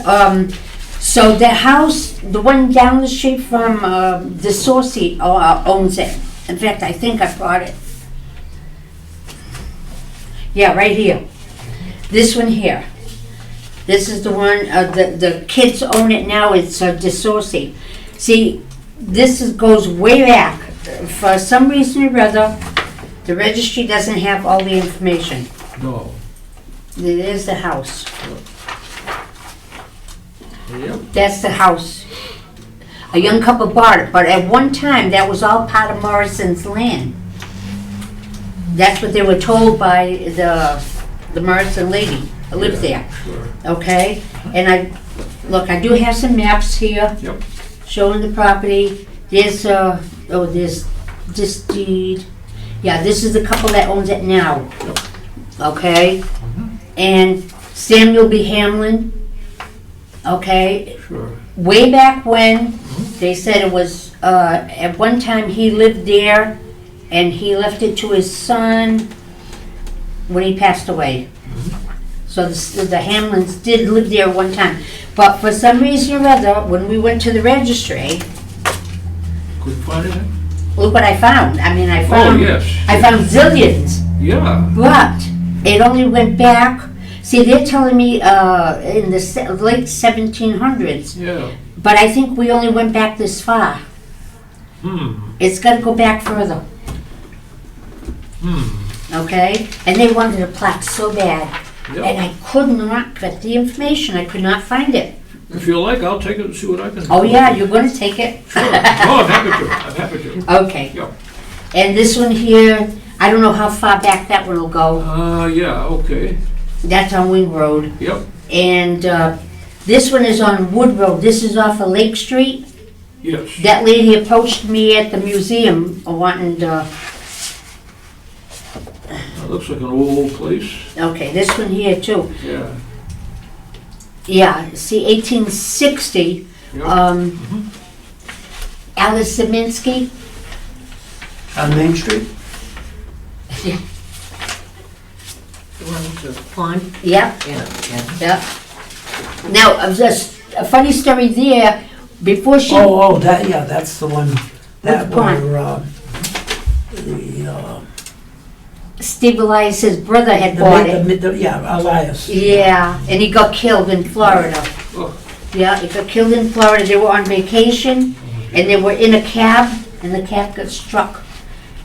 A: so the house, the one down the street from the Saucy owns it. In fact, I think I bought it. Yeah, right here. This one here. This is the one, the kids own it now, it's DeSaucy. See, goes way back. For some reason or other, the registry doesn't have all the information.
B: No.
A: There's the house.
B: Yep.
A: That's the house. A young couple bought it, but at one time, that was all part of Morrison's land. That's what they were told by the Morrison lady that lives there,
B: Sure.
A: okay? And I do have some maps here.
B: Yep.
A: Showing the property. There's, there's this deed. Yeah, this is the couple that owns it now.
B: Yep.
A: Okay? And Samuel B. Hamlin, okay?
B: Sure.
A: Way back when, they said it was, at one time he lived there and he left it to his son when he passed away. So the Hamlins did live there one time. But for some reason or other, when we went to the registry,
B: Couldn't find anything?
A: look what I found. I mean,
B: Oh,
A: found
B: yes.
A: zillions,
B: Yeah.
A: but it only went back. See, they're telling me in the late 1700s,
B: Yeah.
A: but I think we only went back this far. It's got to go back further, okay? And they wanted a plaque so bad, and
B: Yep.
A: I could not get the information. I could not find it.
B: If you like, I'll take it and see what I can do.
A: Oh yeah, you're going to take it?
B: Sure. No, I'm happy to. I'm happy to.
A: Okay.
B: Yep.
A: And this one here, I don't know how far back that one will go.
B: Yeah, okay.
A: That's on Wing Road.
B: Yep.
A: And this one is on Wood Road. This is off of Lake Street.
B: Yes.
A: That lady approached me at the museum wanting to,
B: That looks like an old place.
A: okay, this one here too.
B: Yeah.
A: Yeah, see, 1860,
B: Yep.
A: Alice Zeminski.
E: On Main Street?
F: The one with the pond?
A: Yep,
F: Yeah, yeah.
A: yep. Now, just a funny story there, before she,
E: That's the one, that
A: Which one?
E: where, the,
A: Steve Elias' brother had bought it.
E: Yeah, Elias.
A: Yeah, and he got killed in Florida.
B: Oh.
A: Yeah, he got killed in Florida. They were on vacation, and they were in a cab, and the cab got struck,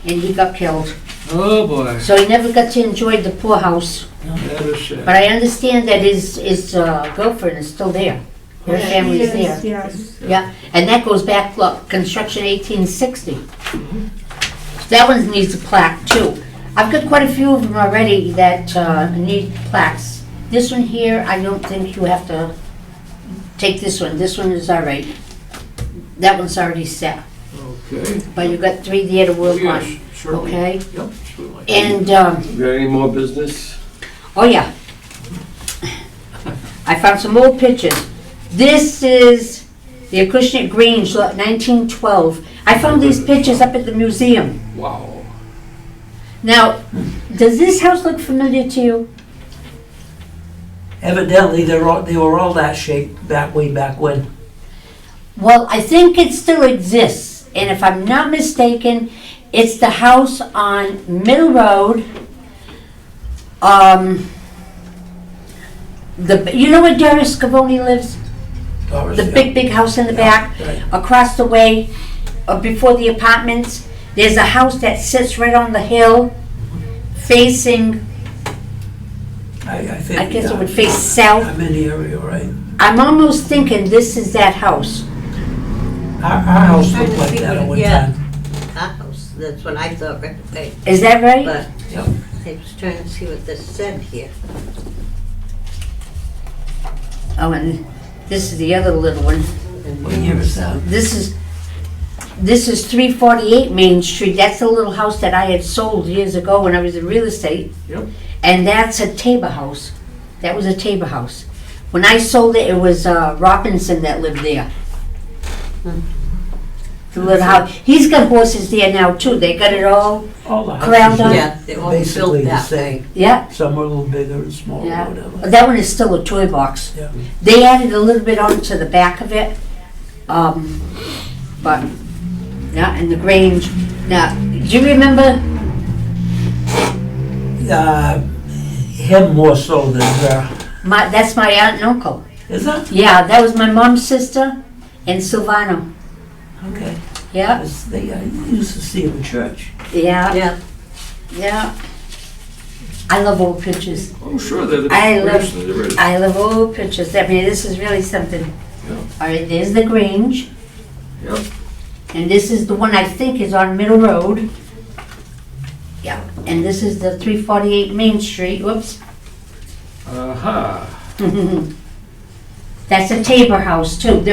A: and he got killed.
B: Oh, boy.
A: So he never got to enjoy the poorhouse.
B: That is sad.
A: But I understand that his girlfriend is still there. Her family's there.
D: Yes.
A: Yeah, and that goes back, look, construction 1860. That one needs a plaque too. I've got quite a few of them already that need plaques. This one here, I don't think you have to take this one. This one is all right. That one's already set.
B: Okay.
A: But you've got 3 there to work
B: Yes,
A: on,
B: certainly.
A: okay?
B: Yep, certainly.
A: And,
C: You got any more business?
A: oh yeah. I found some old pictures. This is the Acushnet Grange, 1912. I found these pictures up at the museum.
B: Wow.
A: Now, does this house look familiar to you?
E: Evidently, they were all that shape way back when.
A: Well, I think it still exists, and if I'm not mistaken, it's the house on Middle Road. You know where Doris Scavone lives?
E: Doris,
A: The
E: yeah.
A: big house in the
E: Yeah,
A: back?
E: right.
A: Across the way, before the apartments, there's a house that sits right on the hill, facing,
E: I think.
A: I guess it
E: yeah.
A: would face south.
E: I'm in the area, right?
A: I'm almost thinking this is that house.
E: Our house
F: Trying
E: looked
F: to
E: like
F: see
E: that
F: what
E: at one
F: yeah.
E: time.
F: Our house, that's what I thought right away.
A: Is that right?
F: But
E: Yep.
F: I was trying to see what this said here.
A: Oh, and this is the other little one.
E: What year is that?
A: This is 348 Main Street. That's the little house that I had sold years ago when I was in real estate.
B: Yep.
A: And that's a Tabor house. That was a Tabor house. When I sold it, it was Robinson that lived there. The little house. He's got horses there now too. They got it all.
E: All the
A: Ground
E: houses
A: up.
E: are
F: Yeah, they all
E: basically
F: built
E: the
F: that
E: same.
F: way.
A: Yeah,
E: Some were a little bigger and smaller,
A: yeah.
E: whatever.
A: That one is still a toy box.
E: Yeah.
A: They added a little bit onto the back of it. But, yeah, and the Grange. Now, do you remember?
E: Him more so than her.
A: That's my aunt and uncle.
E: Is that?
A: Yeah, that was my mom's sister and Silvano.
E: Okay.
A: Yeah,
E: I used to see him in church.
A: yeah,
F: Yeah,
A: yeah. I love old pictures.
B: Oh, sure, they're the
A: I love-
B: greatest that there is.
A: I love old pictures. I mean, this is really something.
B: Yeah.
A: All right, there's the Grange.
B: Yep.
A: And this is the one I think is on Middle Road. Yeah, and this is the 348 Main Street. Whoops.
B: Aha.
A: That's a Tabor house too.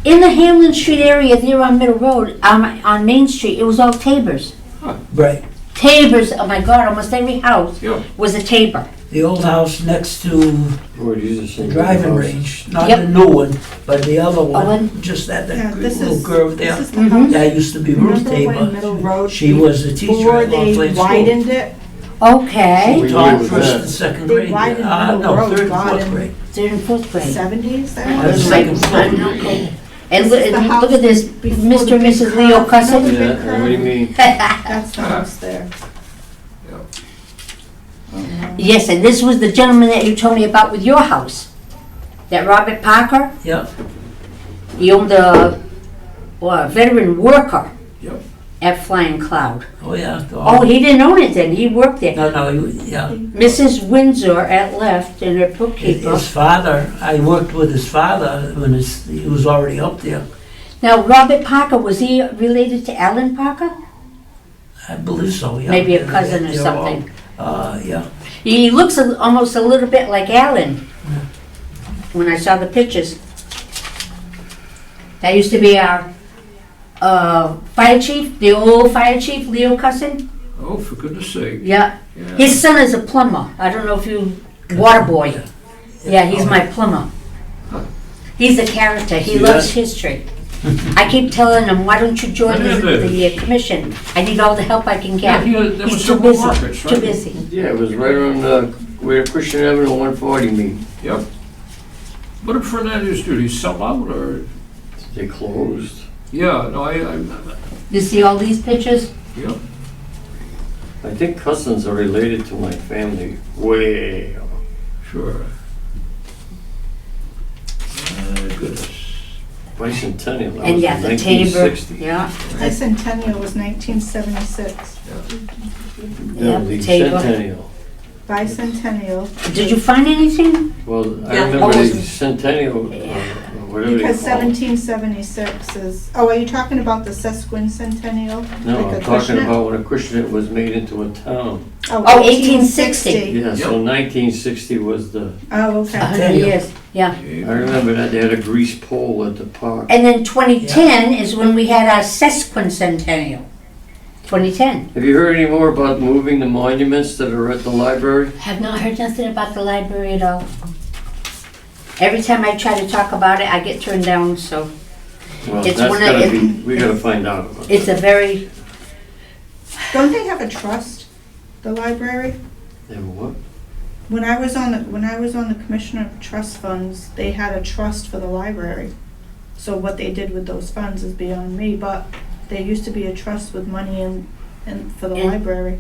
A: In the Hamlin Street area there on Middle Road, on Main Street, it was all Tabors.
E: Right.
A: Tabors, oh my God, almost every house
B: Yep.
A: was a Tabor.
E: The old house next to
C: Or these are
E: the
C: single
E: driving
C: houses.
E: range, not
A: Yep.
E: the new one, but the other one,
A: one?
E: just at
D: Yeah,
E: that
D: this
E: little
D: is,
E: curve there.
D: this is the
A: Mhm.
D: house.
E: That used to be Ruth
D: Remember when Middle
E: Tabor.
D: Road?
E: She was a teacher
D: Before
E: at Long
D: they
E: Plain School.
D: widened it,
A: Okay,
C: What
E: She taught
C: year was
E: first
C: that?
E: and second
D: They
E: grade.
D: widened Middle
E: No,
D: Road,
E: third and
D: got
E: fourth
D: in.
E: grade.
A: 3rd and 4th grade.
D: 70s
E: That
D: there?
E: was
A: Right.
E: second floor.
A: And
D: This
A: look,
D: is the
A: and
D: house
A: look at this,
D: before
A: Mr.
D: the
A: and
D: big
A: Mrs. Leo
D: curve.
A: Cussing.
D: Remember the
C: Yeah,
D: big
C: what do you
D: curve?
C: mean?
D: That's the house there.
A: Yes, and this was the gentleman that you told me about with your house. That Robert Parker,
E: Yeah,
A: he owned a veteran worker
C: Yep.
A: at Flying Cloud.
E: oh yeah.
A: Oh, he didn't own it then, he worked there.
E: No, yeah.
A: Mrs. Windsor at left and her bookkeeper.
E: His father, I worked with his father when he was already up there.
A: Now, Robert Parker, was he related to Alan Parker?
E: I believe so, yeah.
A: Maybe a cousin or
E: They're all,
A: something.
E: Yeah.
A: He looks almost a little bit like Alan when I saw the pictures. That used to be our fire chief, the old fire chief, Leo Cussin.
B: Oh, for goodness sake.
A: Yeah.
B: Yeah.
A: His son is a plumber. I don't know if you, water boy. Yeah, he's my plumber. He's a character. He
C: See
A: loves
C: that?
A: history. I keep telling him, why don't you join the commission? I need all the help I can
B: Yeah,
A: get.
B: there was
A: He's too
B: several
A: busy,
B: markets,
A: too
B: right?
A: busy.
C: Yeah, it was right on where Christian Avenue 140 meet.
B: Yep. What did Fernandez do? Did he sell out or?
C: They closed.
B: Yeah, no,
A: You see all these pictures?
B: yep.
C: I think cousins are related to my family way.
B: Sure. Goodness.
C: Bicentennial, that
A: And
C: was
A: yeah,
C: in
A: the Tabor,
C: 1960.
A: yeah.
D: Bicentennial was 1976.
A: Yeah,
C: No, the
A: Tabor.
C: centennial.
D: Bicentennial.
A: Did you find anything?
C: Well, I
F: Yeah.
C: remember
A: Oh,
C: the
A: was it-
C: centennial,
A: Yeah.
C: whatever they
D: Because
C: call it.
D: 1776 is, oh, are you talking about the sesquicentennial?
C: No,
D: Like
C: I'm
D: a
C: talking
D: Acushnet?
C: about when Acushnet was made into a town.
A: Oh, 1860.
C: Yeah, so
B: Yep.
C: 1960 was the,
D: Oh, okay.
A: 100 years, yeah.
C: I remember that they had a grease pole at the park.
A: And then 2010 is when we had our sesquicentennial. 2010.
C: Have you heard any more about moving the monuments that are at the library?
A: Have not heard nothing about the library at all. Every time I try to talk about it, I get turned down, so
C: Well,
A: It's
C: that's
A: one of-
C: gotta be, we gotta find out about
A: it's
C: that.
A: a very,
D: Don't they have a trust, the library?
C: They have what?
D: When I was on the Commissioner of Trust Funds, they had a trust for the library. So what they did with those funds is beyond me, but there used to be a trust with money in for the
A: Yeah.
D: library.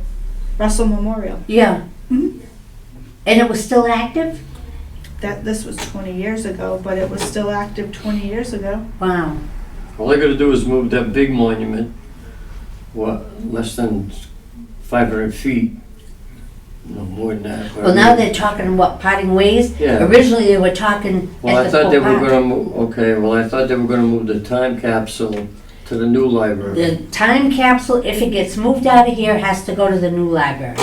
D: Russell Memorial.
A: yeah.
D: Mhm.
A: And it was still active?
D: This was 20 years ago, but it was still active 20 years ago.
A: Wow.
C: All I gotta do is move that big monument, less than 500 feet. No more than that.
A: Well, now they're talking, what, parting ways?
C: Yeah.
A: Originally, they were talking
C: Well, I
A: at the
C: thought they
A: Cole
C: were
A: Park.
C: gonna move, okay, well, I thought they were gonna move the time capsule to the new library.
A: The time capsule, if it gets moved out of here, has to go to the new library.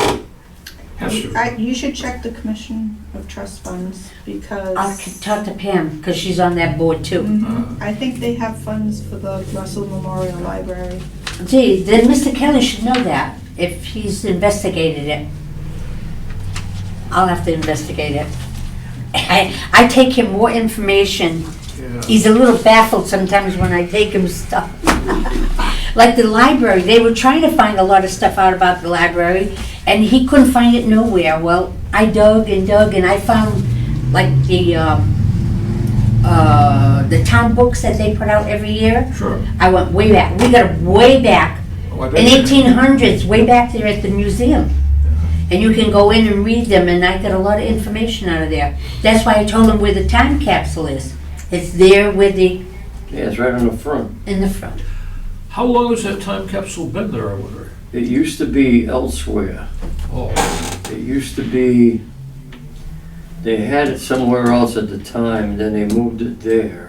B: Has to.
D: You should check the Commission of Trust Funds because.
A: I'll talk to Pam, because she's on that board too.
D: I think they have funds for the Russell Memorial Library.
A: Gee, then Mr. Kelly should know that, if he's investigated it. I'll have to investigate it. I take him more information.
B: Yeah.
A: He's a little baffled sometimes when I take him stuff. Like the library, they were trying to find a lot of stuff out about the library, and he couldn't find it nowhere. Well, I dug, and I found like the town books that they put out every year.
B: Sure.
A: I went way back. We got it way back.
B: Oh, I bet
A: In
B: you-
A: 1800s, way back there at the museum. And you can go in and read them, and I got a lot of information out of there. That's why I told him where the time capsule is. It's there with the,
C: Yeah, it's right on the front.
A: in the front.
B: How long has that time capsule been there, I wonder?
C: It used to be elsewhere.
B: Oh,
C: It used to be, they had it somewhere else at the time, then they moved it there.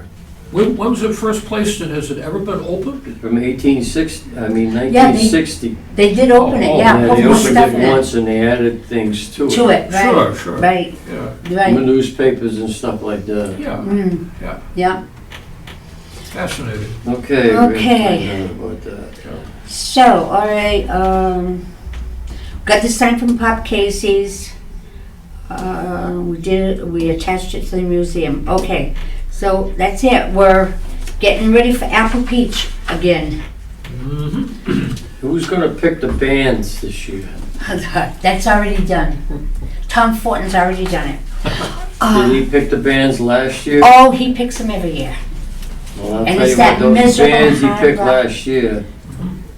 B: when was it first placed and has it ever been opened?
C: From 1860, I mean
A: Yeah,
C: 1960.
A: They did open it,
B: Oh,
A: yeah.
C: Yeah,
A: Put
C: they
A: more
C: opened
A: stuff in
C: it
A: it.
C: once and they added things to
A: To
C: it.
A: it, right.
B: Sure, sure.
A: Right,
B: Yeah,
A: right.
C: Newspapers and stuff like that.
B: yeah,
A: Mm,
B: yeah,
A: yeah.
B: fascinating.
C: Okay. we
A: Okay.
C: find out about that.
A: So, all right, got the sign from Pop Casey's. We attached it to the museum. Okay, so that's it. We're getting ready for Apple Peach again.
C: Who's gonna pick the bands this year?
A: That's already done. Tom Fortin's already done it.
C: Did he pick the bands last year?
A: Oh, he picks them every year.
C: Well, I'll
A: and
C: tell
A: it's
C: you
A: that
C: what, those
A: miserable
C: bands he
A: hard
C: picked
A: rock.
C: last year,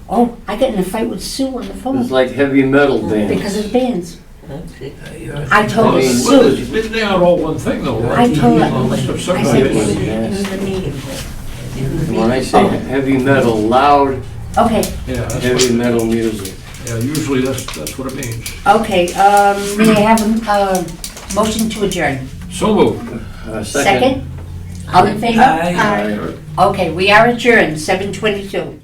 A: Oh, I got in a fight with Sue on the
C: it
A: phone
C: was like heavy metal bands.
A: because of the bands.
F: Okay.
A: I told
C: I mean,
A: Sue.
B: They aren't all one thing though, right?
A: I told her.
B: Must have
A: I
B: separated.
A: said,
C: When I say heavy metal, loud,
A: okay,
B: Yeah, that's
C: heavy
B: what,
C: metal music.
B: yeah, usually that's what it means.
A: okay, may I have a motion to adjourn?
B: So moved.
C: Second.
A: Second? All in favor?
E: Aye.
A: Okay, we are adjourned, 7:22.